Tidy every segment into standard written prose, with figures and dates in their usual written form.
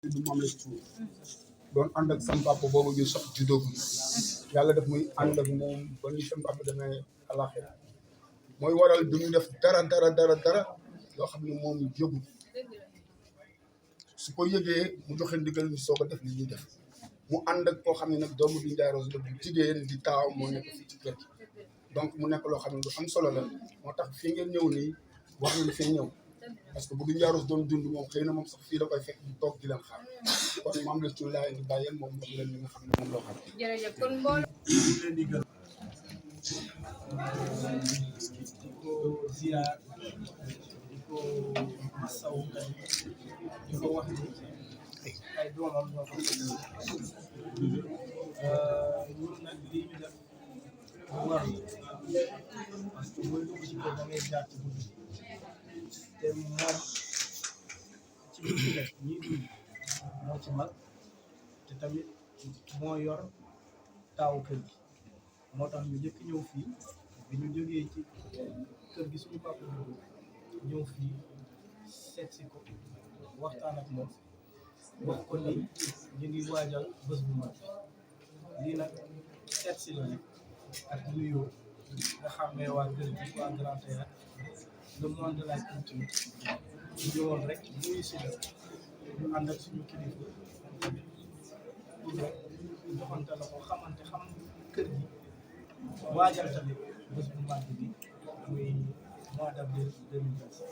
du moom la ci doon ànd ak sama papa boobu ñu sax juddoo ko yàlla def muy ànd ak moom ba ni sama papa demee àlaxira mooy waral du ñu def dara yoo xam ne moom yëgu su ko yëgee mu joxe ndigal ñu soog a def li ñuy def mu ànd ak koo xam ne nag doomu Doudou Ndiaye Rose la bu jigéen di taaw moo nekk fii ci kër gi donc mu nekk loo xam ne lu am solo la moo tax fii ngeen ñëw nii wax nañu fi ñëw parce que bu Doudou Ndiaye Rose doon dund moom xëy na moom sax fii la koy fekk di toog di leen xaar kon maam la ci laay di bàyyeen moom wax leen li nga xam ne moom loo xam. jërëjëf kon mbooloo leen di gën di ko ziar di ko masaw di ko wax ni ay doomam ñoo ko ñun nag lii ñu def lu war parce que booy dugg ci kër da ngay jaar ci dugg te moom ci biir ci def ñii dund moo ci mag te tamit moo yor taawu kër gi moo tax ñu njëkk ñëw fii bi ñu jógee ci kër gi suñu papa ñëw fii seet si ko waxtaan ak moom wax ko ni ñu ngi waajal bés bu mag lii nag seet si la rek ak nuyoo nga xàmmee waa kër gi waa Grand Théâtre le monde de la culture ñu ñëwoon rek nuyu si la ñu ànd ak suñu kilifa tamit joxante la ko xamante xam kër gi waajal tamit bés bu mag bi muy mois d'avril 2027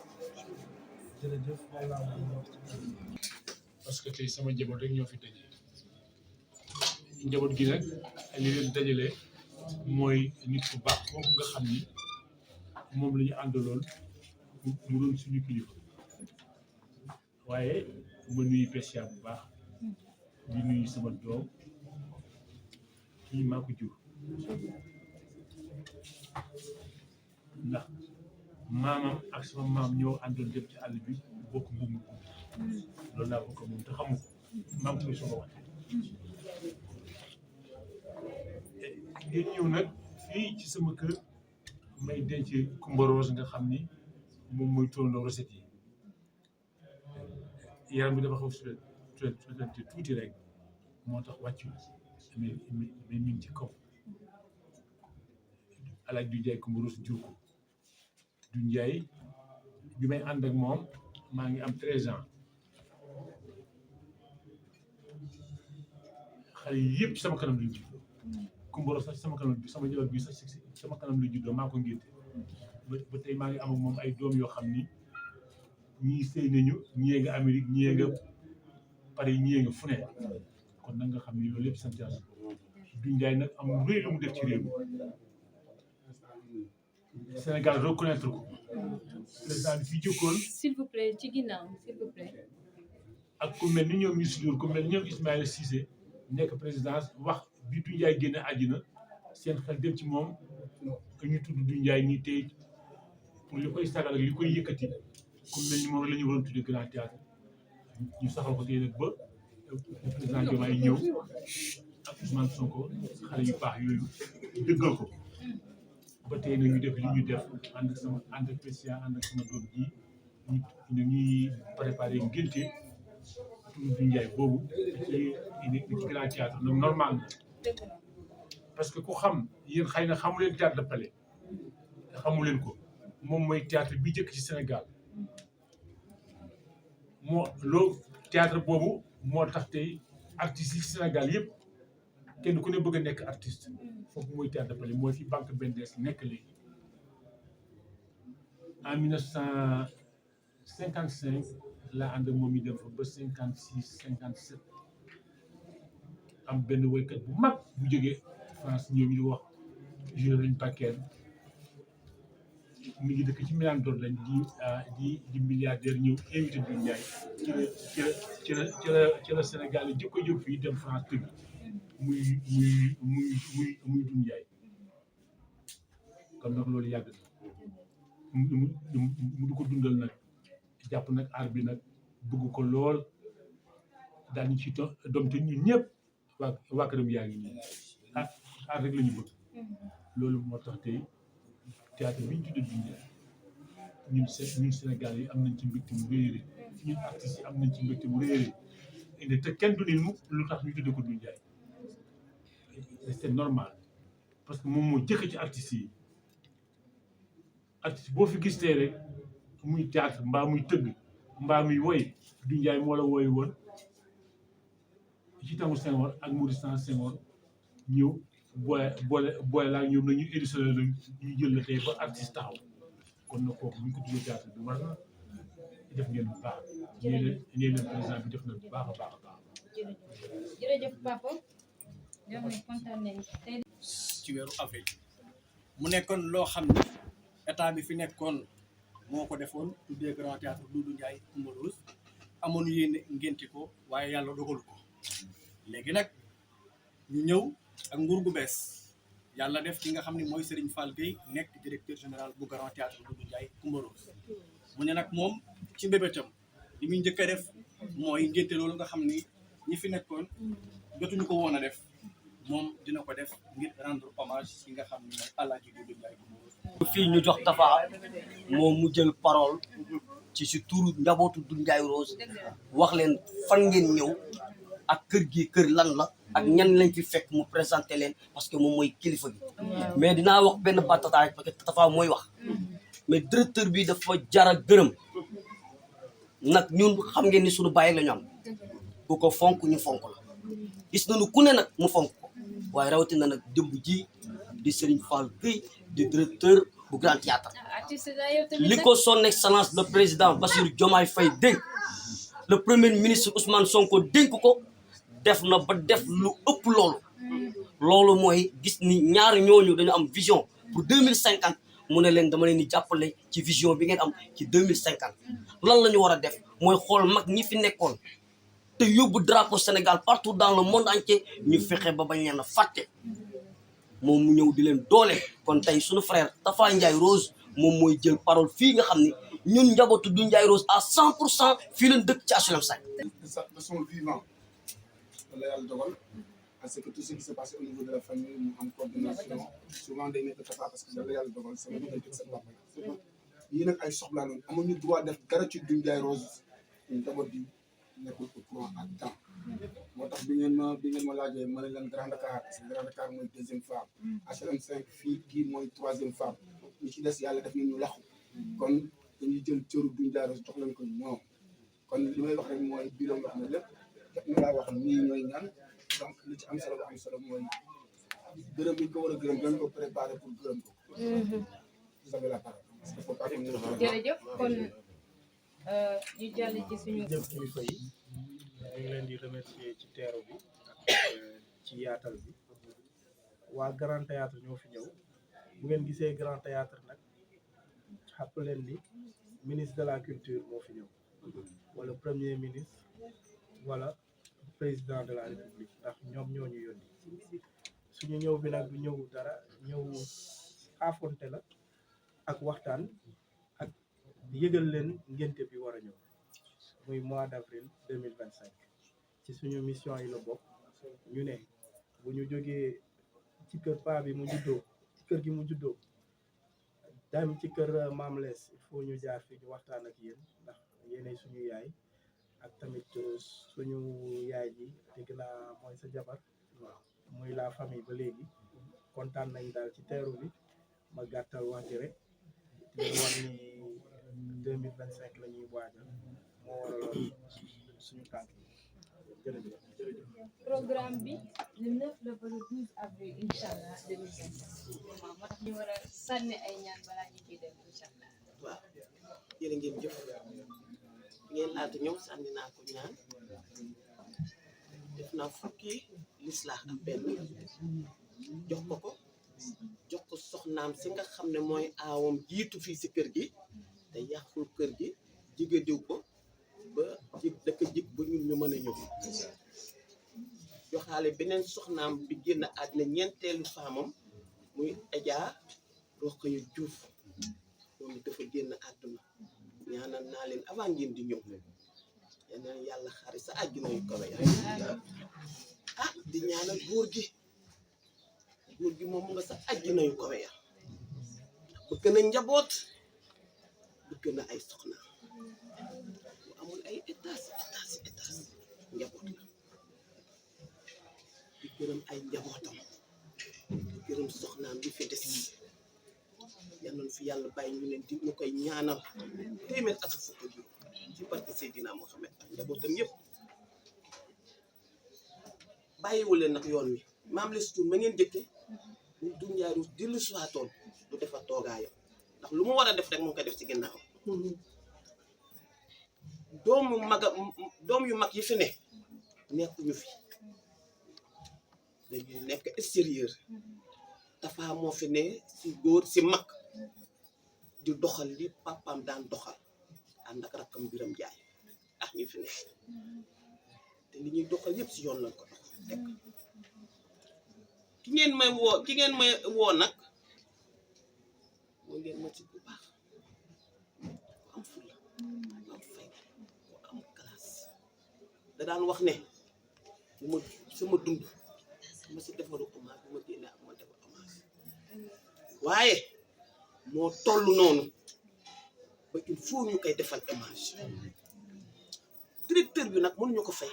jërëjëf moom laa mën a wax ci parce que tey sama njaboot rek ñoo fi daje njaboot gi nag li leen dajale mooy nit ku baax foofu nga xam ni moom la ñu àndaloon mu doon suñu kilifa waaye ma nuyu Pesia bu baax di nuyu sama doom kii maa ko jur ndax maamam ak sama maam ñoo àndoon dem ci àll bi bokk mbuum loolu laa bokk moom te xamu ko maa ngi koy soog a wax ngeen ñëw nag fii ci sama kër may denc Coumba Rose nga xam ni moom mooy tournoo recette yi yaram bi dafa xaw sutante tuuti rek moo tax wàccu mais mi ngi ci kaw alaaj du Ndiaye Coumba Rose jur ko du Ndiaye bi may ànd ak moom maa ngi am 13 ans xale yi yëpp sama kanam lañ juddoo Coumba Rose sax sama kanam sama jabar bi sax sama kanam lañ juddoo maa ko ngénte ba tey maa ngi am ak moom ay doom yoo xam ni ñii sëy nañu ñii nga Amérique ñii nga Paris ñii nga fu ne kon nag nga xam ni loolu yëpp sant yàlla du Ndiaye nag am réy lu mu def ci réew mi Sénégal reconnaître ko président bi fi jëkkoon s'il vous plaît ci ginnaaw s'il vous plaît ak ku mel ni ñoom Youssou Ndour ku mel ni ñoom Ismaïla Cissé nekk présidence wax bi du Ndiaye génne àddina seen xel dem ci moom que ñu tudd du Ndiaye nii tey pour li koy sagal ak li koy yëkkati ku mel ni moom la ñu waroon tuddee Grand Théâtre ñu saxal ko tey nag ba le président Diomaye ñëw ak Ousmane Sonko xale yu baax yooyu dëggal ko ba tey nag ñu def li ñu def ànd ak sama ànd ak Pesia ànd ak sama doom ji ñu ñuy préparé ngénte tudd du Ndiaye boobu ci Grand Théâtre nag normal na parce que ku xam yéen xëy na xamu leen théâtre de palais xamu leen ko moom mooy théâtre bi jëkk ci Sénégal moo loolu théâtre boobu moo tax tey artistes yi ci Sénégal yëpp kenn ku ne bëgg a nekk artiste foofu mooy théâtre de palais mooy fi banque BNDES nekk léegi en 1955 laa ànd ak moom yi dem fa ba 56 57 am benn woykat bu mag bu jógee France ñëw ñu wax Jules Paquet mi ngi dëkk ci Milan d'Or lañ di milliardaire ñëw invité du Ndiaye ci la Sénégal yi jëkko jóg fii dem France tëgg muy du Ndiaye kon nag loolu yàgg na mu du ko dundal nag jàpp nag aar bi nag bëgg ko lool daal ñu ci doom te ñun ñëpp waa këram yaa ngi nii aar rek la ñu bëgg loolu moo tax tey théâtre bi ñu tuddee du Ndiaye ñun Sénégal yi am nañ ci mbégte mu réeré ñun artistes yi am nañ ci mbégte mu réeré indi te kenn du ni mu lu tax ñu tuddee ko Doudou Ndiaye c'est normal parce que moom moo jëkk ci artistes yi artiste boo fi gis tey rek muy théâtre mbaa muy tëgg mbaa muy woy Doudou Ndiaye moo la woy woon ci tamu Senghor ak Maurice Senghor ñëw boole laa ñoom la ñu éditionné la ñu jël la tey ba artiste taxaw kon na kooku bu ñu ko tuddee théâtre bi war na def ngeen bu baax nee leen président bi def na bu baax a baax a baax. jërëjëf papa ñoom ne kontaan nañu tey ci weeru avril mu nekkoon loo xam ne état bi fi nekkoon moo ko defoon tuddee grand théâtre Doudou Ndiaye Coumba Rose amoon yéene ngénte ko waaye yàlla dogalu ko léegi nag ñu ñëw ak nguur gu bees yàlla def ki nga xam ne mooy Serigne Fall Gueye nekk directeur général bu grand théâtre Doudou Ndiaye Coumba Rose mu ne nag moom ci mbébétam li muy njëkk a def mooy ngénte loolu nga xam ni ñi fi nekkoon jotuñu ko woon a def moom dina ko def ngir rendre hommage ki nga xam ne mooy Alaaji Doudou Ndiaye Coumba Rose. fii ñu jox Tafa moom mu jël parole ci si turu njabootu Doudou Ndiaye Rose wax leen fan ngeen ñëw ak kër gi kër lan la ak ñan lañ fi fekk mu présenté leen parce que moom mooy kilifa gi mais dinaa wax benn batataay parce que Tafa mooy wax mais directeur bi dafa jara gërëm nag ñun xam ngeen ni suñu bàyyi la ñu am ku ko fonk ñu fonk la gis nañu ku ne nag mu fonk ko waaye rawatina nag dëmb ji di Serigne Fall Gueye di directeur bu Grand Théâtre artiste la yow tamit li ko son excellence le président Bassirou Diomaye Faye dénk le premier ministre Ousmane Sonko dénk ko def na ba def lu ëpp loolu mooy gis ni ñaari ñooñu dañu am vision pour 2050 mu ne leen dama leen di jàppale ci vision bi ngeen am ci 2050 lan la ñu war a def mooy xool mag ñi fi nekkoon te yóbbu drapeau Sénégal partout dans le monde entier ñu fexe ba bañ leen a fàtte moom mu ñëw di leen doole kon tey suñu frère Tafa Ndiaye Rose moom mooy jël parole fii nga xam ni ñun njabootu Doudou Ndiaye Rose à 100% fii leen dëkk ci HLM 5. de son vivant la yàlla dogal parce que tout ce qui s'est passé au niveau de la famille mu am coordination souvent day nekk Tafa parce que la yàlla dogal sama diggante ak seen papa la yii nag ay soxlaa noonu amuñu droit def dara ci Doudou Ndiaye Rose ñun njaboot bi nekkul au courant à temps moo tax bi ngeen ma laajee ma ne leen Grand Dakar parce que Grand Dakar mooy deuxième femme HLM 5 fii kii mooy troisième femme ñu ci des yàlla def nañu laxu kon dañuy jël cëru Doudou Ndiaye Rose jox leen ko ñoom kon li may wax rek mooy biiram wax na lépp ñu laa wax nii ñooy ñaan donc li ci am solo mooy gërëm bi ñu ko war a gërëm dañ ko préparé pour gërëm ko vous avez la parole parce que faut pas jërëjëf kon ñu jàll ci suñu jëf kilifa yi ñu ngi leen di remercier ci teeru bi ak ci yaatal bi waa Grand Théâtre ñoo fi ñëw bu ngeen gisee Grand Théâtre nag xàpp leen ni ministre de la culture moo fi ñëw wala premier ministre wala président de la république ndax ñoom ñoo ñu yónni suñu ñëw bi nag du ñëw dara ñëw xaafonte la ak waxtaan ak yëgal leen ngénte bi war a ñëw muy mois d'avril 2025 ci suñu mission yi la bokk ñu ne bu ñu jógee ci kër paa bi mu juddoo ci kër gi mu juddoo dem ci kër Maam Lees il faut ñu jaar fi ñu waxtaan ak yéen ndax yéenay suñu yaay ak tamit suñu yaay ji dégg naa mooy sa jabar waaw muy la famille ba léegi kontaan nañ daal ci teeru bi ma gàttal wax ji rek di wax ni 2025 la ñuy waajal moo waraloon suñu tànk jërëjëf programme bi le 9 la ba le 12 avril inchallah 2025 moo tax ñu war a sànni ay ñaan balaa ñu ciy dem inchallah waaw jërë ngeen jëf ngeen laata ñëw sànni naa ko ñaan def naa fukki lislaax ak benn jox ko soxnaam si nga xam ne mooy aawam jiitu fii si kër gi te yàqul kër gi jigéediw ko ba jig dëkk jig bu ñun ñu mën a ñëw joxaale beneen soxnaam bi génn àddina ñeenteelu faamam muy Adja Rokhaya Diouf moom dafa génn àdduna ñaanal naa leen avant ngeen di ñëw yeneen yàlla xari sa àjjuna yu kawe ah di ñaanal góor gi moom mu nga sa àjjuna yu kawe ya bëgg na njaboot bëgg na ay soxna bu amul ay étage njaboot gërëm ay njabootam di gërëm soxnaam bi fi des yal nañu fi yàlla bàyyi ñu leen di ñu koy ñaanal téeméer ak fukk ji ci barke Seydina Mohamed ak njabootam yëpp bàyyiwu leen nag yoon wi maam les tour ma ngeen jëkke ñu du njaaru dillu suwaatoon lu defa toogaayam ndax lu mu war a def rek mu ngi koy def ci ginnaaw doom yu mag yi fi ne nekkuñu fi dañu nekk extérieur dafa moo fi ne si góor si mag di doxal li papaam daan doxal ànd ak rakkam Biram Jaay ak ñu fi ne te li ñuy doxal yëpp si yoon lañ ko dox teg ki ngeen may woo nag mooy ngeen ma ci bu baax ku am fulla ku am fayda ku am classe da daan wax ne bu ma sama dund ma si defaru hommage bu ma génnee ak ma defar hommage waaye moo toll noonu ba il faut ñu koy defal hommage directeur bi nag mënuñu ko fay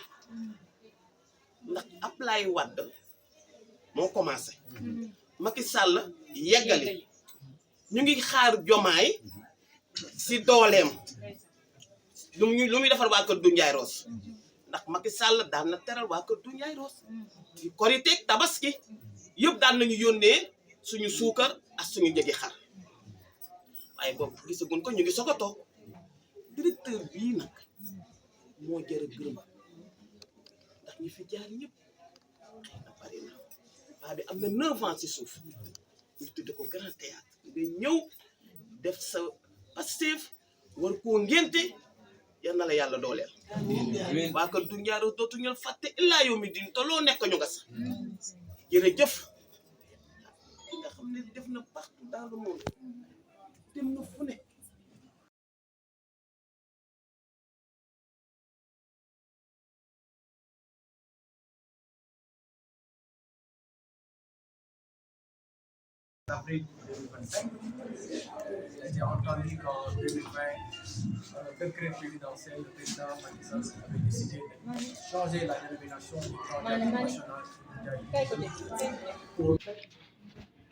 ndax Ablaye Wade moo commencé Macky Sall yeggali ñu ngi xaar Jomaay si dooleem lu muy defar waa kër du Ndiaye Rose ndax Macky Sall daan na teral waa kër du Ndiaye Rose ci Korité Tabaski yëpp daan nañu yónnee suñu suukar ak suñu njëgi xar waaye boobu gisaguñ ko ñu ngi soog a toog directeur bii nag moo jërë gërëm ndax ñi fi jaar ñëpp xëy na bari na paa bi am na 9 ans si suuf ñu tudde ko grand théâtre nga ñëw def sa Pastef war koo ngénte yal na la yàlla dooleel waa kër du ñaaro dootu ñal fàtte illaa yow mi din te loo nekk ñu nga sax jërëjëf nga xam ne def na partout dans le monde dem na fu ne Avril 2025. Il a été entendu qu'en 2020, décret présidentiel, le président Macky Sall avait décidé de changer la dénomination du Grand Théâtre national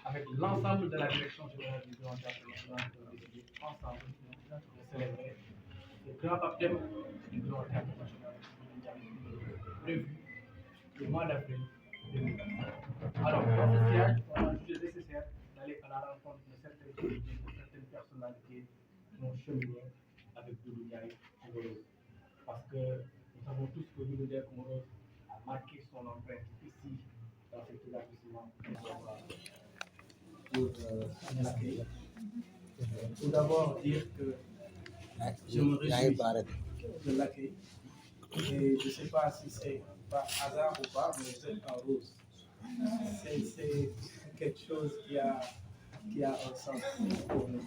avec l'ensemble de la direction générale du Grand Théâtre national pour décider ensemble de célébrer le grand baptême du Grand Théâtre national prévu le mois d'avril 2025. Alors, dans ce siège, on a jugé nécessaire d'aller à la rencontre de certaines personnalités qui ont cheminé avec Doudou Ndiaye Coumba-Rose. Parce que nous savons tous que Doudou Ndiaye Coumba-Rose a marqué son empreinte ici, dans cet établissement, pour l'accueil. Tout d'abord, dire que je me réjouis de l'accueil. Et je ne sais pas si c'est par hasard ou pas, mais c'est en rose. C'est quelque chose qui a un sens pour nous.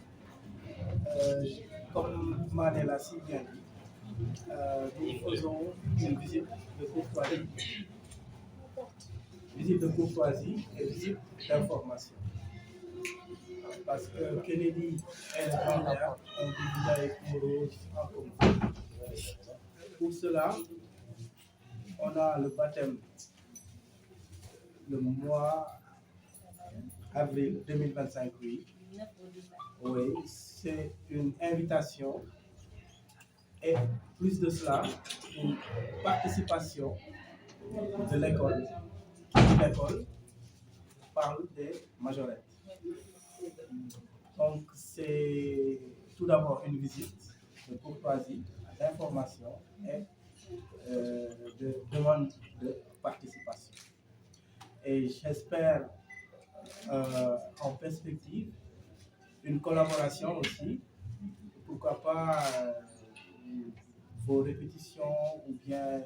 Comme Manel a si bien dit, nous faisons une visite de courtoisie. Visite de courtoisie et visite d'information. Parce que Kennedy et le grand-mère ont dit avec Coumba-Rose en commun. Pour cela, on a le baptême le mois avril 2025, oui. Oui, c'est une invitation et plus de cela, une participation de l'école. L'école parle des majorettes. Donc, c'est tout d'abord une visite de courtoisie, d'information et de demande de participation. Et j'espère en perspective une collaboration aussi, pourquoi pas vos répétitions ou bien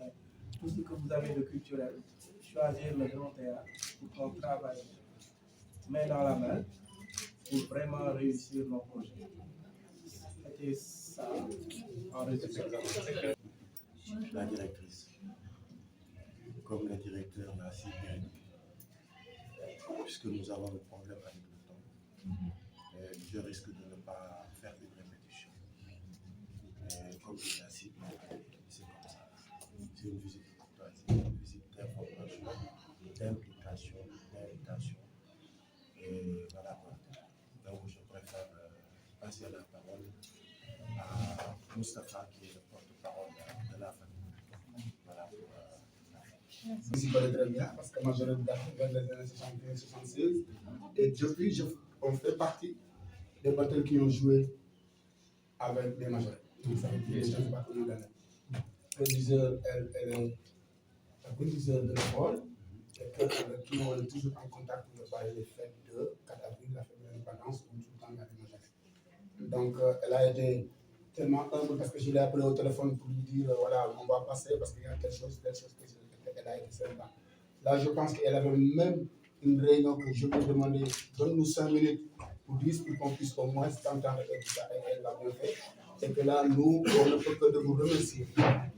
tout ce que vous avez de culturel, choisir le Grand Théâtre pour qu'on travaille main dans la main pour vraiment réussir nos projets. C'était ça en résumé. La directrice, comme le directeur l'a si bien dit, puisque nous avons le problème avec le temps, je risque de ne pas faire une répétition. Mais comme il l'a si bien dit, c'est comme ça. C'est une visite de courtoisie, une visite d'information, d'implication. Moustapha qui est le porte-parole de la famille. Voilà pour la famille. Je me connais très bien parce que moi je date vers les années 75-76 et depuis on fait partie des batteurs qui ont joué avec les majorettes. Ça veut dire les gens pas connus d'année. Producteur, elle est la producteur de l'école et qui on est toujours en contact pour parler des fêtes de 4 avril, la fête de l'indépendance, où tout le temps il y a des majorettes. Donc elle a été tellement humble parce que je l'ai appelé au téléphone pour lui dire voilà, on va passer parce qu'il y a telle chose que elle a été sympa. Là, je pense qu'elle avait même une réunion que je lui ai demandé donne-nous 5 minutes pour 10 pour qu'on puisse au moins s'entendre et tout ça, et elle l'a bien fait. Et que là, nous, on ne peut que de vous remercier,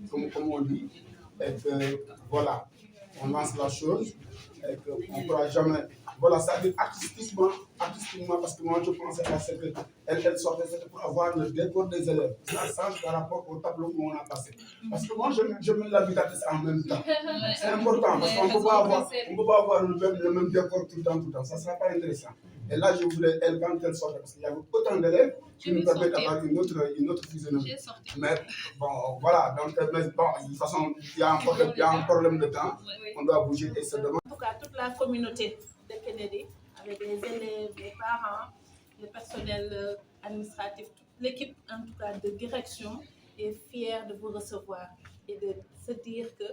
comme on dit, et que voilà, on lance la chose, et qu'on ne pourra jamais. Voilà, ça veut dire artistiquement, parce que moi je pensais à ce qu'elle sortait, c'était pour avoir le décor des élèves. Ça change par rapport au tableau où on a passé. Parce que moi je mets la vitesse en même temps. C'est important parce qu'on ne peut pas avoir le même décor tout le temps. Ça ne sera pas intéressant. Et là, je voulais, elle, quand elle sortait, parce qu'il y avait autant d'élèves qui nous permettent d'avoir une autre physionomie. Mais bon, voilà, donc, mais bon, de toute façon, il y a un problème de temps. On doit bouger et se demander. En tout cas, toute la communauté de Kennedy, avec les élèves, les parents, le personnel administratif, toute l'équipe en tout cas de direction est fière de vous recevoir et de se dire que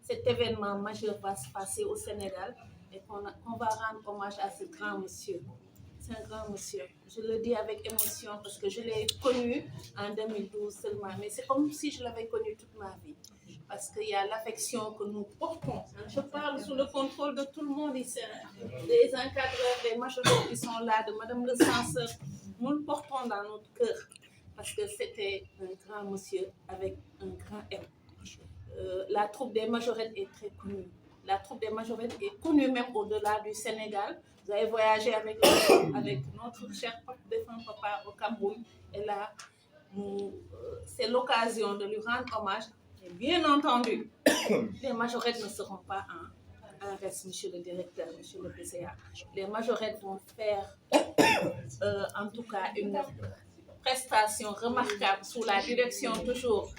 cet événement majeur va se passer au Sénégal et qu'on va rendre hommage à ce grand monsieur. C'est un grand monsieur. Je le dis avec émotion parce que je l'ai connu en 2012 seulement, mais c'est comme si je l'avais connu toute ma vie. Parce qu'il y a l'affection que nous portons. Je parle sous le contrôle de tout le monde ici. Des encadreurs, des majorettes qui sont là, de Madame le censeur. Nous le portons dans notre cœur. Parce que c'était un grand monsieur avec un grand M. La troupe des majorettes est très connue. La troupe des majorettes est connue même au-delà du Sénégal. Vous avez voyagé avec notre cher défunt papa au Cameroun. Et là, c'est l'occasion de lui rendre hommage. Et bien entendu, les majorettes ne seront pas en reste, monsieur le directeur, monsieur le PCA. Les majorettes vont faire en tout cas une prestation remarquable sous la direction toujours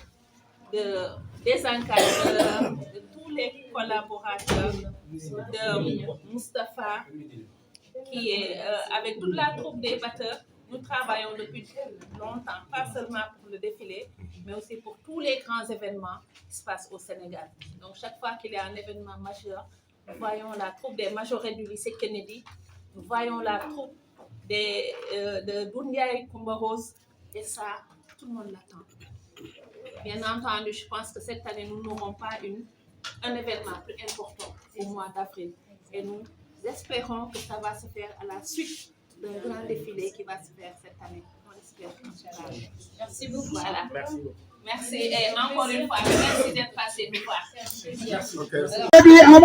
des encadreurs, de tous les collaborateurs, de Moustapha, qui est avec toute la troupe des batteurs. Nous travaillons depuis longtemps, pas seulement pour le défilé, mais aussi pour tous les grands événements qui se passent au Sénégal. Donc chaque fois qu'il y a un événement majeur, nous voyons la troupe des majorettes du lycée Kennedy, nous voyons la troupe de Doundiaï Koumba Rose, et ça, tout le monde l'attend. Bien entendu, je pense que cette année, nous n'aurons pas un événement plus important au mois d'avril. Et nous espérons que ça va se faire à la suite d'un grand défilé qui va se faire cette année. On espère, Inch'Allah. Merci beaucoup. Voilà. Merci. Et encore une fois, merci d'être passé nous voir. Alléluia.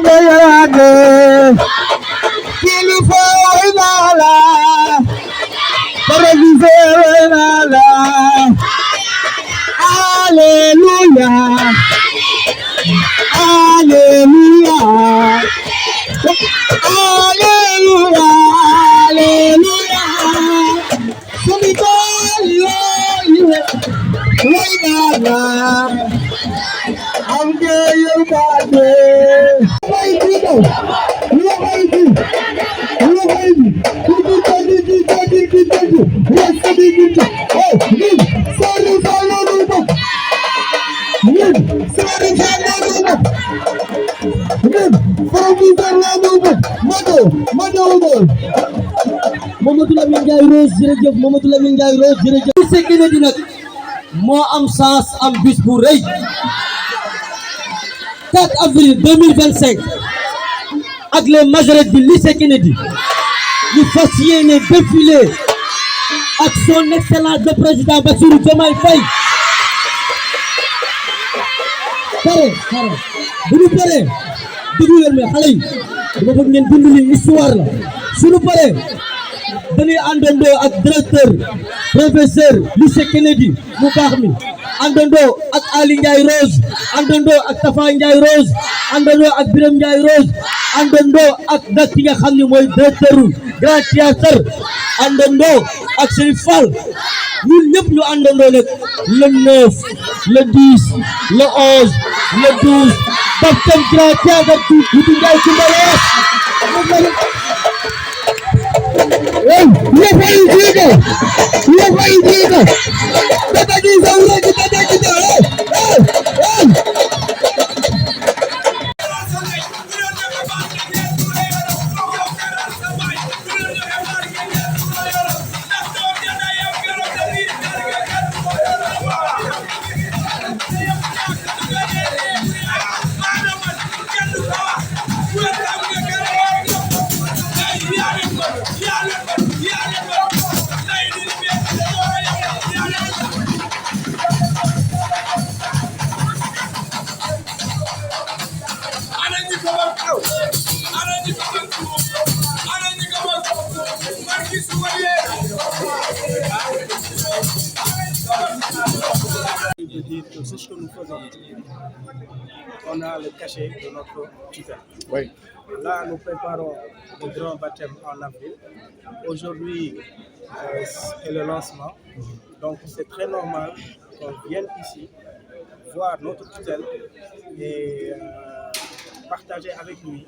Alléluia. Alléluia. Alléluia. Mamadou Lamine Ndiaye Rose jërëjëf Mamadou Lamine Ndiaye Rose jërëjëf. lycée Kennedy nag moo am chance am bis bu rëy 4 avril 2025 ak les majorettes du lycée Kennedy ñu fas yéene défilé ak son excellence le président Bassirou Diomaye Faye. pare bu ñu paree déglu leen mais xale yi dama bëgg ngeen bind li histoire la suñu paree dañuy àndandoo ak directeur professeur lycée Kennedy mu baax mi àndandoo ak Ali Ndiaye Rose àndandoo ak Tafa Ndiaye Rose àndandoo ak Birame Ndiaye Rose àndandoo ak nag ki nga xam ne mooy directeur Grand Théâtre àndandoo ak Serigne Fall ñun ñëpp ñu àndandoo nag le 9 le 10 le 11 le 12 Baptême Grand Théâtre Doudou Ndiaye Coumba Lees De dire que c'est ce que nous faisons. On a le cachet de notre tutelle. Oui. Là, nous préparons le grand baptême en avril. Aujourd'hui est le lancement. Donc, c'est très normal qu'on vienne ici voir notre tutelle et partager avec lui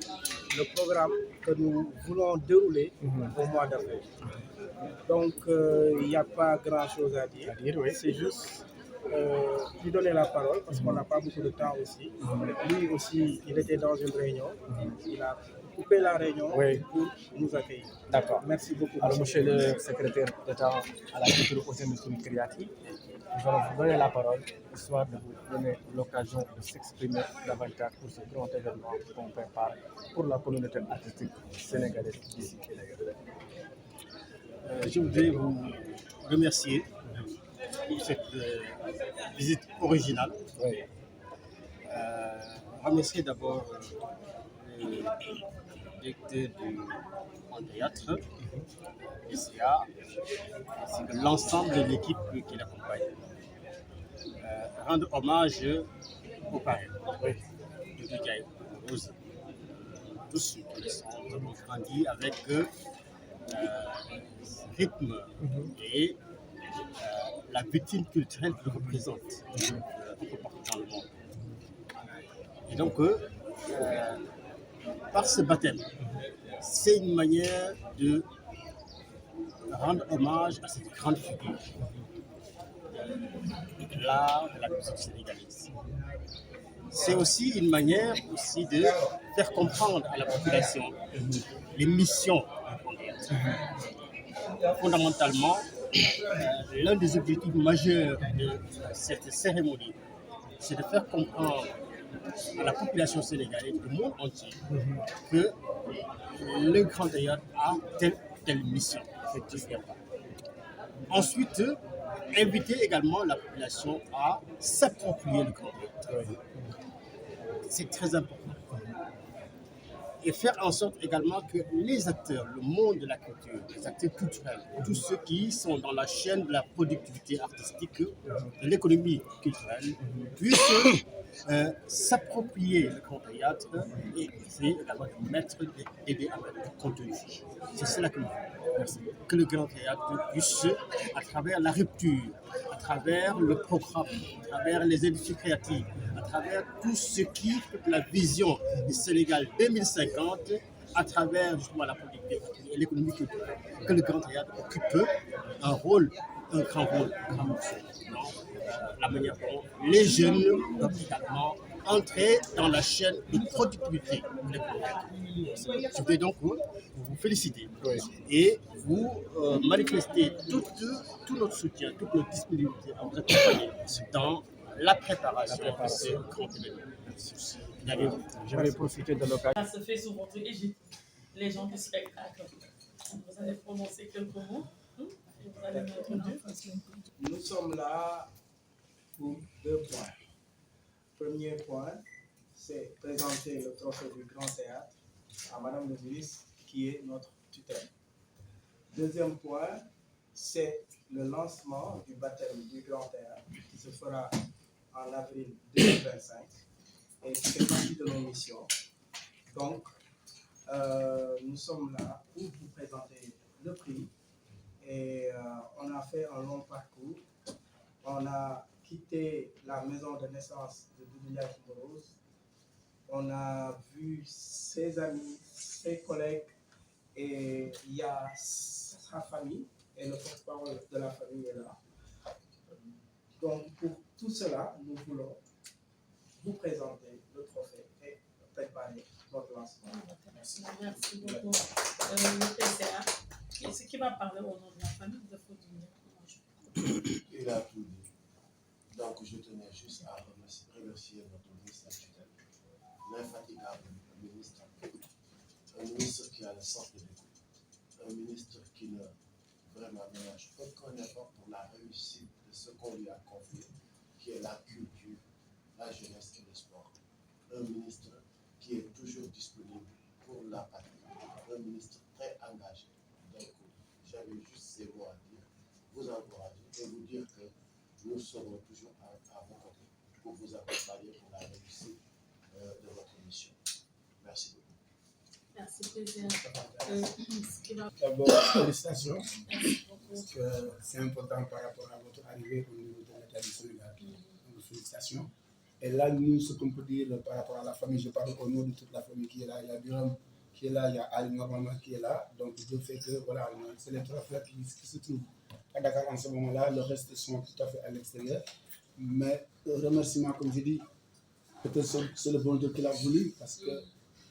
le programme que nous voulons dérouler au mois d'avril. Donc, il n'y a pas grand-chose à dire. Oui. C'est juste lui donner la parole parce qu'on n'a pas beaucoup de temps aussi. Lui aussi, il était dans une réunion. Il a coupé la réunion pour nous accueillir. D'accord. Merci beaucoup. Alors, monsieur le secrétaire d'État à la culture au sein de Souni Créative, nous allons vous donner la parole, histoire de vous donner l'occasion de s'exprimer davantage pour ce grand événement qu'on prépare pour la communauté artistique sénégalaise ici et d'ailleurs. Je voudrais vous remercier pour cette visite originale. Oui. Remercier d'abord le directeur du Grand Théâtre, SCA, ainsi que l'ensemble de l'équipe qui l'accompagne. Rendre hommage aux parents, Doudou Ndiaye, Rose. Tous nous avons grandi avec rythme et la vitrine culturelle qu'il représente un peu partout dans le monde. Et donc, par ce baptême, c'est une manière de rendre hommage à cette grande figure de l'art, de la musique sénégalaise. C'est aussi une manière aussi de faire comprendre à la population les missions. Fondamentalement, l'un des objectifs majeurs de cette cérémonie, c'est de faire comprendre à la population sénégalaise du monde entier que le Grand Théâtre a telle mission. Ensuite, inviter également la population à s'approprier le Grand Théâtre. C'est très important. Et faire en sorte également que les acteurs, le monde de la culture, les acteurs culturels, tous ceux qui sont dans la chaîne de la productivité artistique, de l'économie culturelle, puissent s'approprier le Grand Théâtre et essayer également d'aider à mettre du contenu. C'est cela que nous voulons. Merci. Que le Grand Théâtre puisse, à travers la rupture, à travers le programme, à travers les industries créatives, à travers tout ce qui est la vision du Sénégal 2050, à travers justement la politique et l'économie culturelle, que le Grand Théâtre occupe un rôle, un grand rôle, dans la manière dont les jeunes doivent également entrer dans la chaîne de productivité de l'économie. Je voudrais donc vous féliciter et vous manifester tout notre soutien, toute notre disponibilité à vous accompagner dans la préparation de ce grand événement. Je vais profiter de l'occasion. Ça se fait sur votre égide, les gens du spectacle. Vous allez prononcer quelques mots et vous allez m'introduire. Nous sommes là pour 2 points. Premier point, c'est présenter le trophée du Grand Théâtre à Madame le ministre, qui est notre tutelle. Deuxième point, c'est le lancement du baptême du Grand Théâtre qui se fera en avril 2025 et qui fait partie de nos missions. Donc, nous sommes là pour vous présenter le prix Et on a fait un long parcours. On a quitté la maison de naissance de Doudou Ndiaye Coumba Rose. On a vu ses amis, ses collègues, et il y a sa famille, et le porte-parole de la famille est là. Donc, pour tout cela, nous voulons vous présenter le trophée et préparer notre lancement. Merci beaucoup. Le PCA, ce qui va parler au nom de la famille de Fodou Ndiaye. Il a tout dit. Donc, je tenais juste à remercier notre ministre actuel, l'infatigable ministre, un ministre qui a le sens de l'écoute, un ministre qui ne vraiment ménage aucun effort pour la réussite de ce qu'on lui a confié, qui est la culture, la jeunesse et le sport. Un ministre qui est toujours disponible pour la patrie, un ministre très engagé. Donc, j'avais juste ces mots à dire, vous encourager et vous dire que nous serons toujours à vos côtés pour vous accompagner pour la réussite de votre mission. Merci beaucoup. Merci, président. D'abord, félicitations, parce que c'est important par rapport à votre arrivée au niveau de l'État du Sénégal. Donc, félicitations. Et là, nous, ce qu'on peut dire par rapport à la famille, je parle au nom de toute la famille qui est là. Il y a Biram qui est là, il y a Ali normalement qui est là. Donc, je fais que, voilà, c'est les trois frères qui se trouvent à Dakar en ce moment-là. Le reste sont tout à fait à l'extérieur. Mais remerciement, comme je dis, peut-être c'est le bon Dieu qui l'a voulu, parce que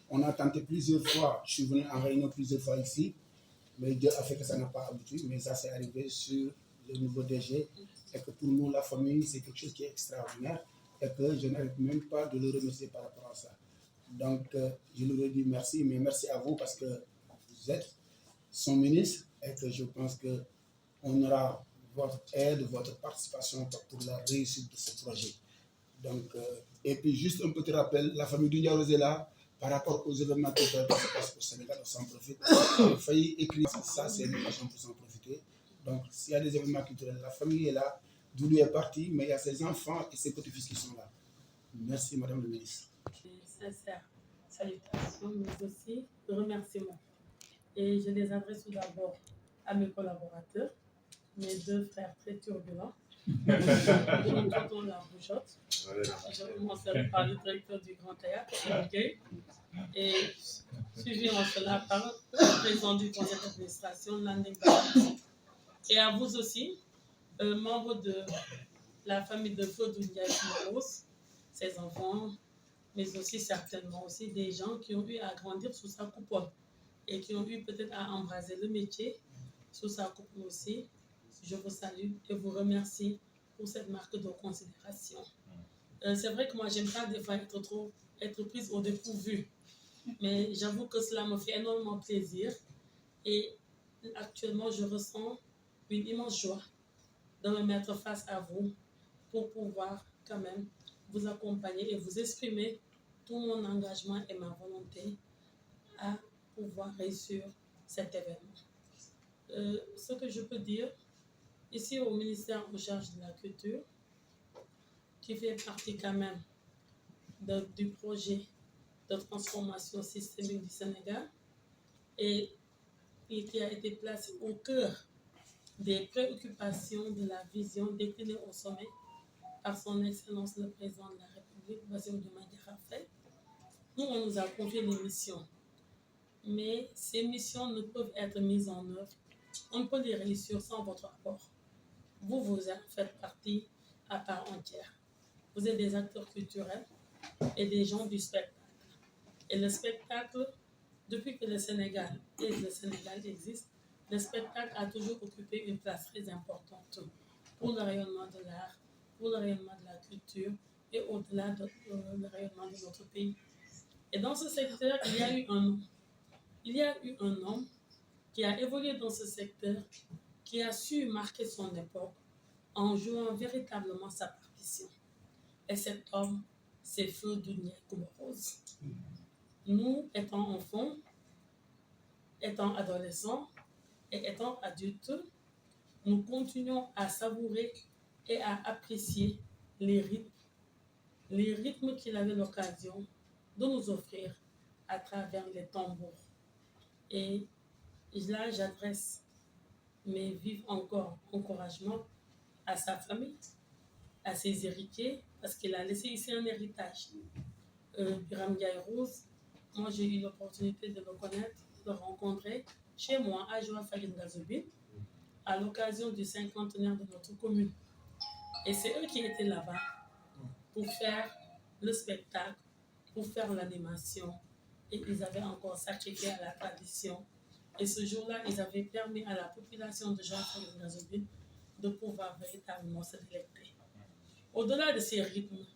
on a tenté plusieurs fois, je suis venu en réunion plusieurs fois ici, mais Dieu a fait que ça n'a pas abouti, mais ça s'est arrivé sur le nouveau DG, et que pour nous, la famille, c'est quelque chose qui est extraordinaire, et que je n'arrive même pas de le remercier par rapport à ça. Donc, je lui ai dit merci, mais merci à vous, parce que vous êtes son ministre, et que je pense qu'on aura votre aide, votre participation pour la réussite de ce projet. Donc, et puis juste un petit rappel, la famille Doudou Ndiaye Rose est là, par rapport aux événements qui se passent au Sénégal, on s'en profite. Il a failli écrire ça, c'est une occasion pour s'en profiter. Donc, s'il y a des événements culturels, la famille est là, Doudou est parti, mais il y a ses enfants et ses petits-fils qui sont là. Merci, Madame le ministre. Sincère salutations, mais aussi de remerciements. Et je les adresse tout d'abord à mes collaborateurs, mes deux frères très turbulents. Quand on la bouchotte, je commencerai par le directeur du Grand Théâtre, et suivi en cela par le président du conseil d'administration, Landing Barry. Et à vous aussi, membres de la famille de Fodou Ndiaye Coumba Rose, ses enfants, mais aussi certainement aussi des gens qui ont eu à grandir sous sa coupole et qui ont eu peut-être à embraser le métier sous sa coupole aussi. Je vous salue et vous remercie pour cette marque de considération. C'est vrai que moi, j'aime pas des fois être prise au dépourvu, mais j'avoue que cela me fait énormément plaisir et actuellement, je ressens une immense joie de me mettre face à vous pour pouvoir quand même vous accompagner et vous exprimer tout mon engagement et ma volonté à pouvoir réussir cet événement. Ce que je peux dire, ici au ministère en charge de la culture, qui fait partie quand même du projet de transformation systémique du Sénégal et qui a été placé au cœur des préoccupations de la vision déclinée au sommet par son Excellence le Président de la République, Bassirou Diomaye Diakhar Faye. Nous, on nous a confié des missions, mais ces missions ne peuvent être mises en œuvre. On ne peut les réussir sans votre apport. Vous en faites partie à part entière. Vous êtes des acteurs culturels et des gens du spectacle. Et le spectacle, depuis que le Sénégal existe, le spectacle a toujours occupé une place très importante pour le rayonnement de l'art, pour le rayonnement de la culture et au-delà le rayonnement de notre pays. Et dans ce secteur, il y a eu un homme qui a évolué dans ce secteur, qui a su marquer son époque en jouant véritablement sa partition. Et cet homme, c'est Fodou Ndiaye Coumba Rose. Nous, étant enfants, étant adolescents et étant adultes, nous continuons à savourer et à apprécier les rythmes qu'il avait l'occasion de nous offrir à travers les tambours. Et là, j'adresse mais vive encore encouragement à sa famille, à ses héritiers, parce qu'il a laissé ici un héritage. Biram Ndiaye Rose, moi j'ai eu l'opportunité de le connaître, de le rencontrer chez moi à Joal Fadiouth Ngazobil, à l'occasion du 50e de notre commune. Et c'est eux qui étaient là-bas pour faire le spectacle, pour faire l'animation. Et ils avaient encore sacrifié à la tradition. Et ce jour-là, ils avaient permis à la population de Joal Fadiouth Ngazobil de pouvoir véritablement se délecter. Au-delà de ces rythmes,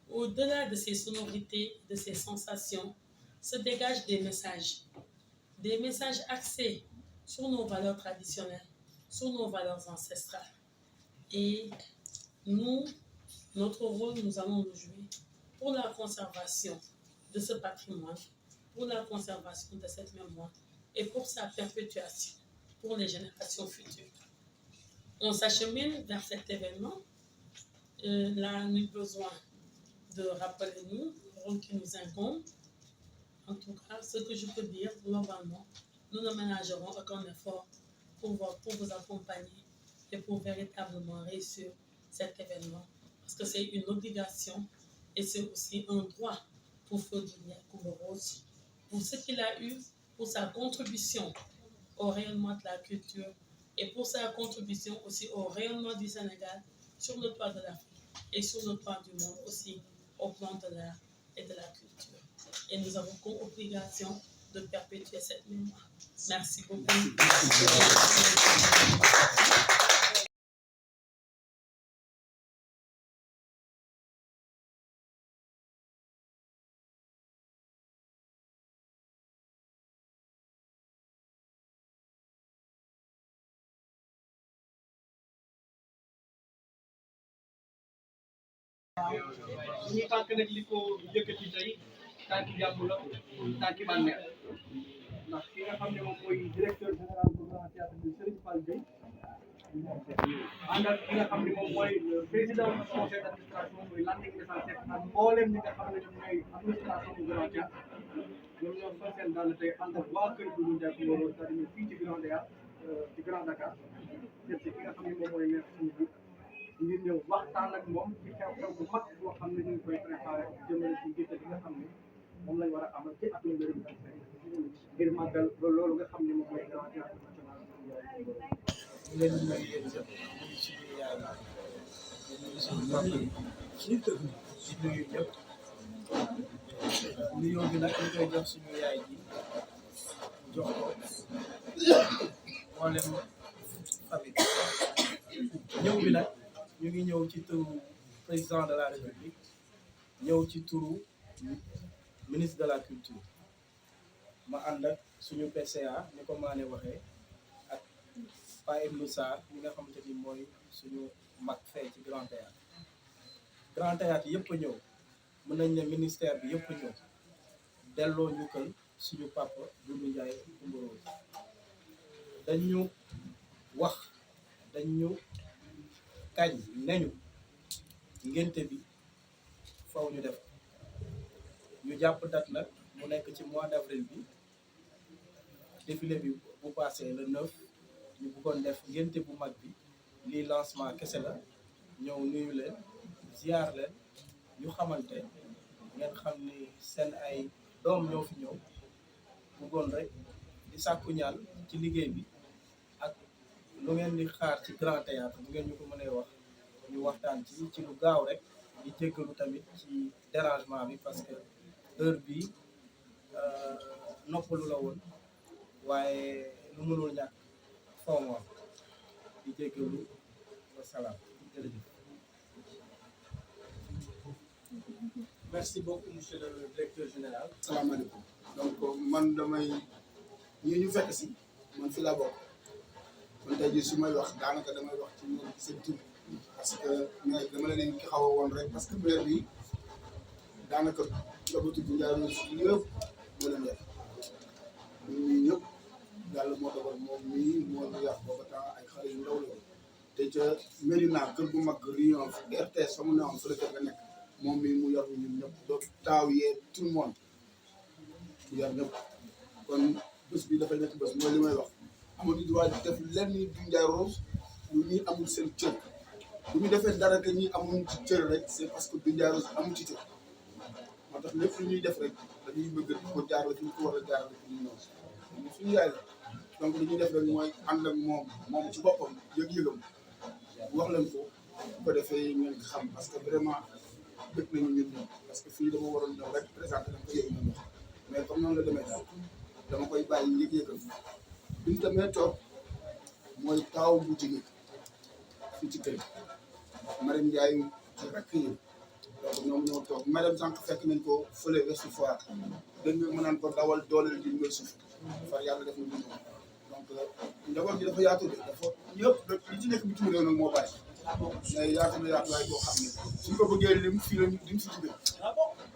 au-delà de ces sonorités, de ces sensations, se dégagent des messages axés sur nos valeurs traditionnelles, sur nos valeurs ancestrales. Et nous, notre rôle, nous allons le jouer pour la conservation de ce patrimoine, pour la conservation de cette mémoire et pour sa perpétuation pour les générations futures. On s'achemine vers cet événement. Là, nous avons besoin de rappeler nous le rôle qui nous incombe. En tout cas, ce que je peux dire, globalement, nous ne ménagerons aucun effort pour vous accompagner et pour véritablement réussir cet événement. Parce que c'est une obligation et c'est aussi un droit pour Feu Ndiaye Coumba Rose, pour ce qu'il a eu, pour sa contribution au rayonnement de la culture et pour sa contribution aussi au rayonnement du Sénégal sur le toit de l'Afrique et sur le toit du monde aussi au plan de l'art et de la culture. Et nous avons comme obligation de perpétuer cette mémoire. Merci beaucoup. ñi tànk nag li ko yëkkati tey tànki jàmm la tànki bànneex ndax ki nga xam ne moom mooy directeur général bu Grand Théâtre bi Serigne Fall Gueye ànd ak ki nga xam ne moom mooy président du conseil d'administration muy Landing Message ak mboolem ñi nga xam ne ñoom ñooy administration bu Grand Théâtre ñoom ñoo fa seen daal tey ànd ak waa kër Doudou Ndiaye Coumba Rose c'est-à-dire fii ci Grand Théâtre ci Grand Dakar seet si ki nga xam ne moom mooy maire suñu bi ngir ñëw waxtaan ak moom ci xew-xew bu mag boo xam ne ñu ngi koy préparé jëmale ci gerte bi nga xam ne moom lañ war a amal ci atum 2025 ngir màggal ba loolu nga xam ne moom mooy Grand Théâtre national leen di nuyu yéen ñëpp nuyu suñu yaay nuyu suñu mbokk yi di nuyu ñëpp nuyoo bi nag ñu koy jox suñu yaay ji jox ko mboolem famille ñëw bi nag ñu ngi ñëw ci turu président de la République ñëw ci turu ministre de la culture ma ànd ak suñu PCA ni ko Mané waxee ak Pa Ibnou Sarr mi nga xamante ni mooy suñu mag fee ci Grand Théâtre yëpp a ñëw mën nañ ne ministère bi yëpp a ñëw delloo njukkal suñu papa Doudou Ndiaye Coumba Rose dañu wax dañu kañ nañu ngénte bi faw ñu def ñu jàpp date nag mu nekk ci mois d'avril bi défilé bi bu passé le 9 ñu bëggoon def ngénte bu mag bi lii lancement kese la ñëw nuyu leen ziar leen ñu xamante ngeen xam ni seen ay doom ñoo fi ñëw bëggoon rek di sàkku ñaan ci liggéey bi ak lu ngeen di xaar ci Grand Théâtre bu ngeen ñu ko mënee wax ñu waxtaan ci lu gaaw rek di jéggalu tamit ci dérangement bi parce que heure bi noppalu la woon waaye lu mënul ñàkk faw ma wax di jéggalu wasalaam jërëjëf. merci beaucoup monsieur le directeur général. salaamaaleykum donc man damay ñu fekk si man fi laa bokk man tey jii su may wax daanaka damay wax ci ñoom seen tur parce que mais dama leen ki xaw a woon rek parce que maire bi daanaka njabootu bi Ndiaye Rose yëpp moo leen yar ñun ñëpp yàlla moo dogal moom mii moo ñu yàq booba temps ay xale yu ndaw la te ca Médina kër bu mag Rion RTS fa mu ne woon fële ca nga nekk moom mii mu yor ñun ñëpp donc taaw yee tout le monde mu yar ñëpp kon bés bi dafay nekk bés mooy li may wax amuñu droit di def lenn du Ndiaye Rose lu ñuy amul seen cër bu ñu defee dara que ñi amuñ ci cër rek c'est parce que du Ndiaye Rose amul ci cër moo tax lépp lu ñuy def rek dañuy bëgg di ko jaarale fi ñu ko war a jaarale fi ñu ñëw suñu yaay la donc li ñuy def rek mooy ànd ak moom ci boppam yëg-yëgam wax leen ko bu ko defee ngeen xam parce que vraiment bëgg nañu ñun ñoom parce que fii dama waroon ñëw rek présenté nañ ko yëg nañ wax mais comme noonu la demee daal dama koy bàyyi yëg-yëgam bi ñu demee toog mooy taaw bu jigéen fii ci kër Marème Ndiaye ci rakk yi donc ñoom ñoo toog madame sànq fekk nañ ko fële Ouest Foire dañ nga mën naan ko dawal dooleel di ñëw suuf far yàlla def na ñu ñëw donc njaboot gi dafa yaatu de dafa ñëpp li ci nekk bitim réew nag moo bari mais yaatu na yaatuwaay boo xam ne suñ ko bëggee lim fii la dim si jóge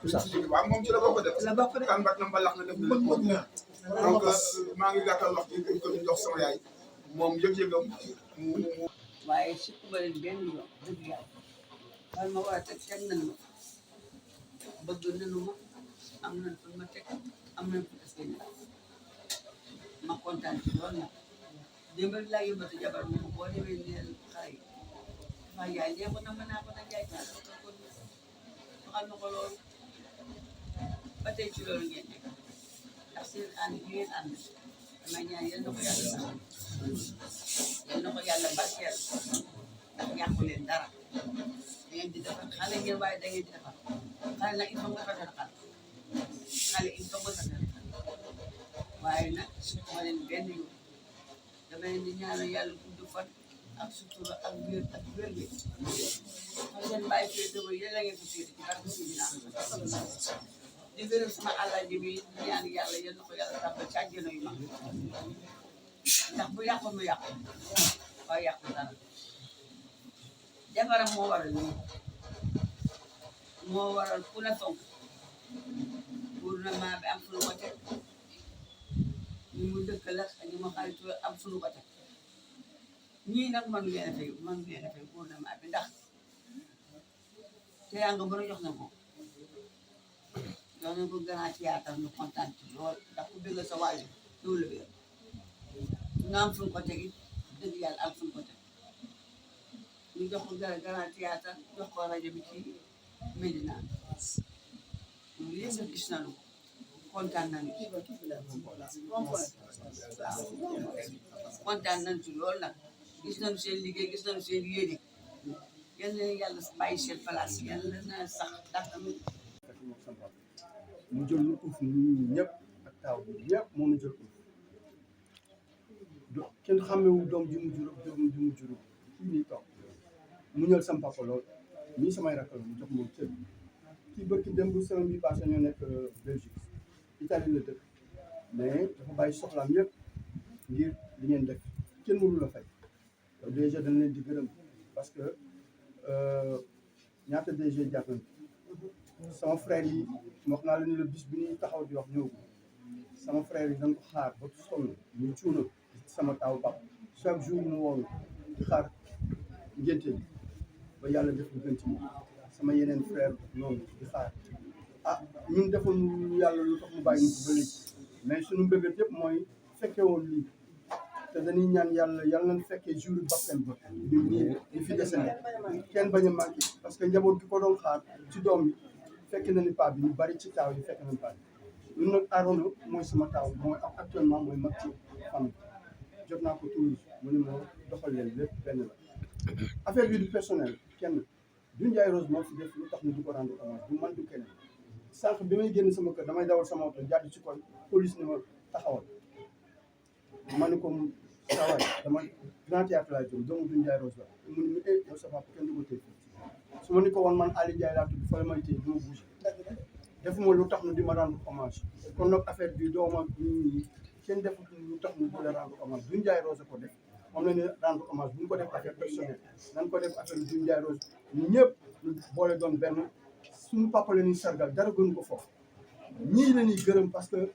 dim si jóge waaw moom ci la bokk def kan bat na mbalax na def na lépp donc maa ngi gàttal wax ji dañ ko jox sama yaay moom yëg-yëgam mu waaye surtout ba leen benn yoon dëgg yàlla man ma war a teg nañu ma bëgg nañu ma am nañ fu ma teg am nañ fu est ma kontaan ci loolu nag démb laa yóbbatu jabar moom boo demee neel xale yi dafa jaay léegi na mën naa ko nag jaay naa ko waxal ma ko loolu ba tey ci loolu ngeen nekk ndax seen ànd bi ngeen ànd damay ñaan yal na ko yàlla sax yal na ko yàlla barkeel ndax ñàkku leen dara da ngeen di defar xale ngeen waaye da ngeen di defar xale nag il faut nga defar xale il faut nga defar waaye nag surtout ma leen benn yoon dama leen di ñaanal yàlla gudd fan ak sutura ak wér ak wér-wér ma leen bàyyi fee dëgg yéen a ngeen ko féete ci barke si dinaa di gërëm sama àllaji bi di ñaan yàlla yal na ko yàlla tàbbal ci àjjana yu mag ndax bu yàqu mu yàqu waaye yàqu dara jabaram moo waral nii moo waral ku la fonk gouvernement bi am fu ko teg ñu mu dëkk la ak ñu ma xaritu am fu ko teg ñii nag man ngeen a fay gouvernement bi ndax te yaa nga bëri jox na ko jox nañ ko grand théâtre ñu kontaan ci lool ndax ku bëgg sa waajur loolu la bëgg nga am fu ko teg it dëgg yàlla am fu ko teg ñu jox ko grand théâtre jox ko rajo bi ci Médina loolu yëpp gis nañu kontaan nañu kontaan nañu ci lool nag gis nañu seen liggéey gis nañu seen yéene yal na yàlla bàyyi seen place yàlla na sax ndax tamit mu jël lu uuf ñu ñëpp ak taaw bi ñëpp moo ñu jël uuf kenn xamewul doom ji mu jur kii nii toog mu ñëw sama papa lool ñii samay rakk la mu jox moom cër kii bëkki dem bu semaine bi passé ñoo nekk Belgique Italie la dëkk mais dafa bàyyi soxlaam yëpp ngir li ngeen def kenn mënu la fay déjà dañ leen di gërëm parce que ñaata DG jàpp nañ sama frère yi wax naa la ni la bis bi ñuy taxaw di wax ñëw sama frère yi dañ ko xaar ba sonn ñu cuuna sama taw bap chaque jour mu woo di xaar ngénte bi ba yàlla def lu gën ci moom sama yeneen frère noonu di xaar ah ñun defoon yàlla lu tax mu bàyyi ñu ko ba léegi mais suñu mbébét yëpp mooy fekke woon lii te dañuy ñaan yàlla nañ fekkee jour bakkan ba ñu fi dese ne kenn bañ a manqué parce que njaboot gi ko doon xaar ci doom yi fekk na ni paa bi ñu bari ci taaw yi fekk nañ paa bi ñun nag Arona mooy sama taaw mooy actuellement mooy mag ci famille jot naa ko toujours mu ne ma doxal leen lépp benn la affaire bi du personnel kenn du Ndiaye Rose moo fi def lu tax ñu di ko rendre hommage du man du keneen sànq bi may génn sama kër damay dawal sama oto jàdd ci koñ police ni ma taxawal ma ne ko sawaay dama grand théâtre laa jëm doomu du Ndiaye Rose la mu ne ma yow sa papa kenn du ko téye su ma ni ko woon man Ali Ndiaye laa tudd fa la may téye du ma bouger defuma lu tax nu di ma rendre hommage kon nag affaire bi dooma ñi kenn def lu tax nu di la rendre hommage du Ndiaye Rose ko def moom la ne rendre hommage bu ñu ko def affaire personnelle nan ko def affaire du Ndiaye Rose ñu ñëpp ñu boole doon benn suñu papa la ñuy sargal dara gënu ko foofu ñii la ñuy gërëm parce que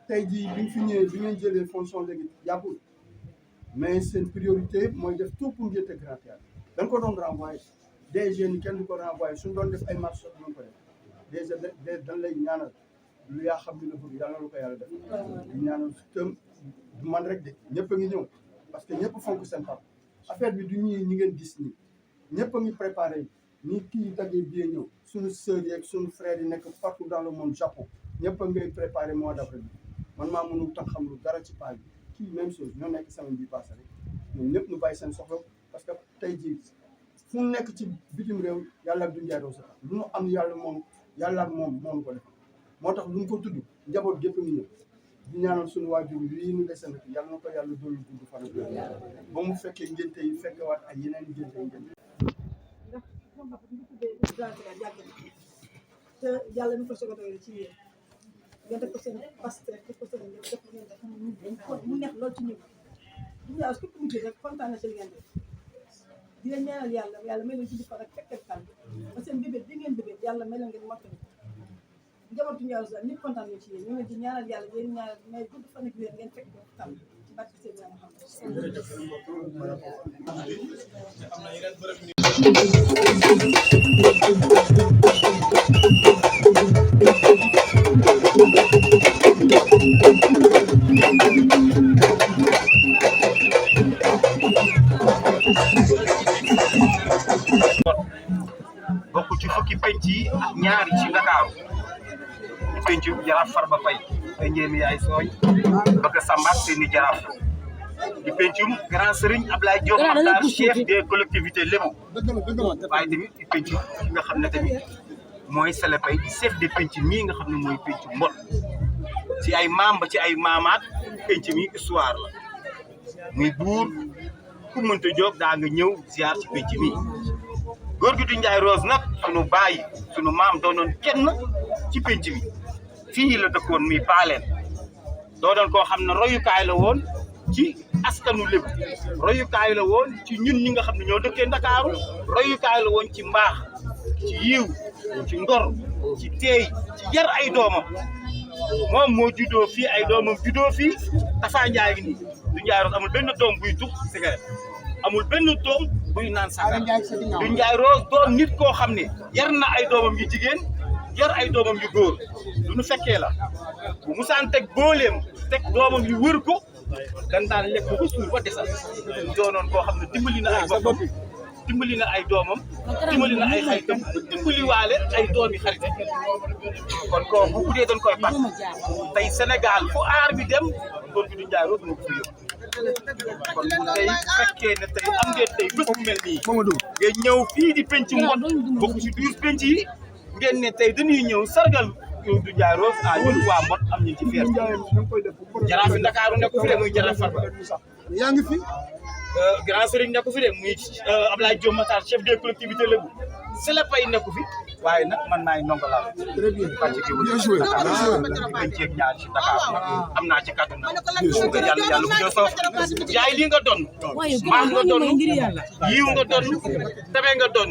tey jii bi ñu fi ñëwee bi ngeen jëlee fonction léegi yàggul mais seen priorité yëpp mooy def tout pour ngeen grand théâtre dañ ko doon renvoyé DG ni kenn du ko renvoyé suñu doon def ay marché doon ko def DG dañ lay ñaanal lu yaa xam ni la bëgg yàlla na lu ko yàlla def di ñaanal tëm du man rek de ñëpp a ngi ñëw parce que ñëpp fonk seen papa affaire bi du ñi ngeen gis nii ñëpp a ngi préparé ni kii daggee biyee ñëw suñu sœurs yeeg suñu frères yi nekk partout dans le monde Japon ñëpp a ngay préparé mois d'avril bi man maa mënul tax xam lu dara ci page bi kii même chose ñoo nekk semaine bi passé rek ñoom ñëpp ñu bàyyi seen soxla parce que tey jii fu mu nekk ci bitim réew yàlla ak du njaay rose lu nu am yàlla moom ko def moo tax lu ñu ko tudd njaboot gépp ngi ñëw di ñaanal suñu waajur lii ñu dese nag yàlla na ko yàlla doolu gudd fan ba mu fekkee ngénte yi fekkewaat ay yeneen ngénte yi ngénte ndax moom ba ñu tuddee yàgg na te yàlla ñu ko soog a doyee ci yéen ngeen def ko seen pasteur def ko seen def ko ngeen def mu neex lool ci ñun du ñaaw képp mu rek kontaan na ci li ngeen def di leen ñaanal yàlla may leen ci di fa rek fekkee kan ba seen bébét bi ngeen bébét yàlla may leen ngeen mottali njabootu Ndiaye Rose ñëpp kontaan nañu ci yéen ñu ngi di ñaanal yàlla di leen ñaanal may gudd fan ak wér ngeen fekk ko tam ci barke seen yàlla bokk ci fukki penc yi ak ñaari ci Ndakaaru penc Jaraaf Farba Faye ay njéemi yaay sooy bëgg sambaat seeni jaraaf di pencum grand Serigne Ablaye Diop Makhtar chef des collectivités lébu waaye tamit di penc nga xam ne tamit mooy Sélépay chef de penc mii nga xam ne mooy penc mbot ci ay maam ba ci ay maamaat penc mi histoire la muy buur ku mënta jóg daa nga ñëw ziar ci penc mi góor gi du Ndiaye Rose nag sunu baay sunu maam doonoon kenn ci penc mi fii la dëkkoon muy paaleen doonoon koo xam ne royukaay la woon ci askanu lépp royukaay la woon ci ñun ñi nga xam ne ñoo dëkkee Ndakaaru royukaay la woon ci mbaax ci yiw ci ngor ci teey ci yar ay doomam moom moo juddoo fii ay doomam juddoo fii Tafa Ndiaye nii du Ndiaye Rose amul benn doom buy tux cigarette amul benn doom buy naan sàngara du Ndiaye Rose doon nit koo xam ne yar na ay doomam yu jigéen yar ay doomam yu góor lu nu fekkee la bu musaan teg booleem teg doomam yu wër ko dañ daan lekk ba suur ba desal doonoon koo xam ne dimbali na ay boppam dimbali na ay doomam dimbali na ay xaritam dimbali waale ay doomi xarit kon kooku bu dee dañ koy pat tey Sénégal fu aar bi dem góor gi du Ndiaye Rose moo ko fi yóbbu kon bu tey fekkee ne tey am ngeen tey bés bu mel nii nga ñëw fii di penc mbot bokk ci 12 penc yi ngeen ne tey dañuy ñëw sargal du Ndiaye Rose ah ñun waa mbot am ñu ci fier jaraafi Ndakaaru nekk fi de muy jaraaf Farba yaa ngi fi grand Serigne nekk fi de muy Ablaye Diop Makhtar chef des collectivités lébu Sélépay nekk fi waaye nag man maay ndongo laa pàcc ki wul penceeg ñaar ci Dakar am naa ci kàddu na yàlla bu jël soof yaay li nga doon maax nga doon yiw nga doon tabe nga doon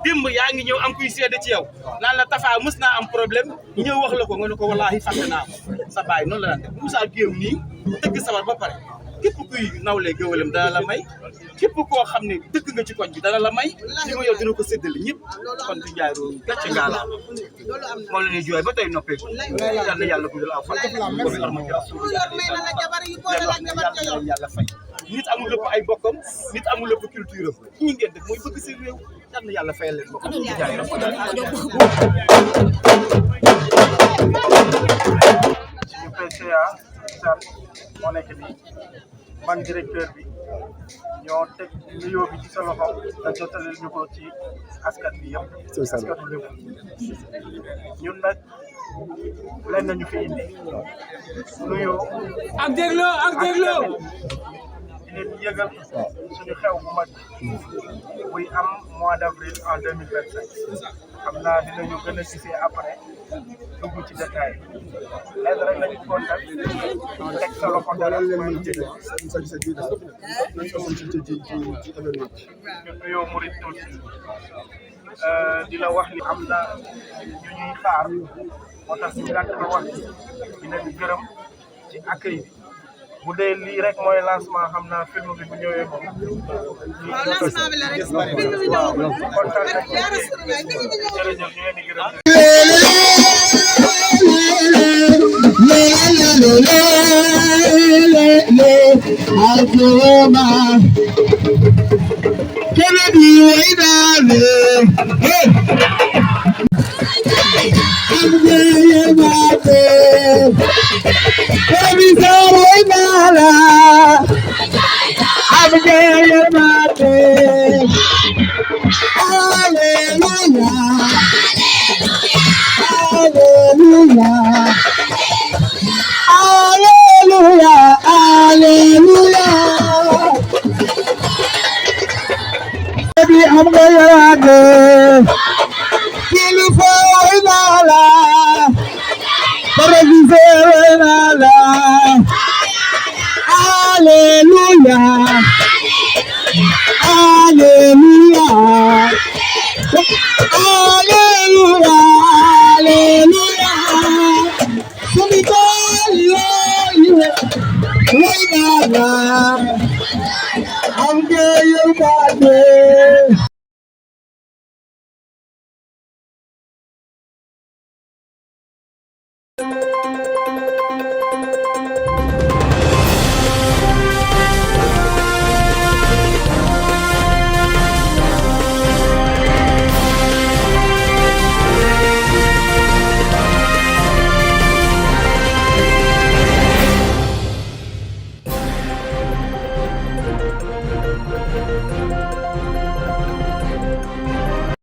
démb yaa ngi ñëw am kuy seede ci yow naan la Tafa mës naa am problème ñëw wax la ko nga ne ko wallaahi fàtte naa ko sa baay noonu la daan def Moussa Gueye nii dëgg sabar ba pare képp kuy nawle géwalam dana la may képp koo xam ne dëkk nga ci koñ bi dana la may li ma yow dina ko séddale ñëpp kon du Ndiaye Rose gàcce ngaa la moom la ñuy jooy ba tey noppeeku yal na yàlla guddal aw fan yàlla fay nit amul lépp ay bokkam nit amul lépp culture am ñi ngeen def mooy bëgg seen réew yal na yàlla fayal leen bokkam Ndiaye Rose suñu PCA moo nekk nii man directeur bi ñoo teg nuyoo bi ci sa loxo nga jotaleel ñu ko ci askan bi yëpp askanu lépp ñun nag leen nañu fi indi nuyoo ak dégloo di leen yëgal suñu xew bu mag buy am mois d'avril en 2025 xam naa dinañu gën a gisee après dugg ci détail lenn rek lañu bëggoon def teg sa loxo dara mooy ñu nuyoo murit tuuti di la wax ni am na ñu ñuy xaar moo tax ñu gàtt la wax di leen gërëm ci accueil bi bu dee lii rek mooy lancement xam naa film bi bu ñëwee moom. waaw lancement bi la rek film bi ñëwagul. kontaan nañ ci jërëjëf ñu leen di gërëm. Alkoma Kennedy Wainale Hey Amjeye Mate Kennedy Wainala Amjeye Mate Hallelujah Hallelujah Hallelujah, hallelujah. Baby, I'm going to kill you for Inala. Hallelujah, hallelujah, hallelujah, hallelujah. I'm getting your body.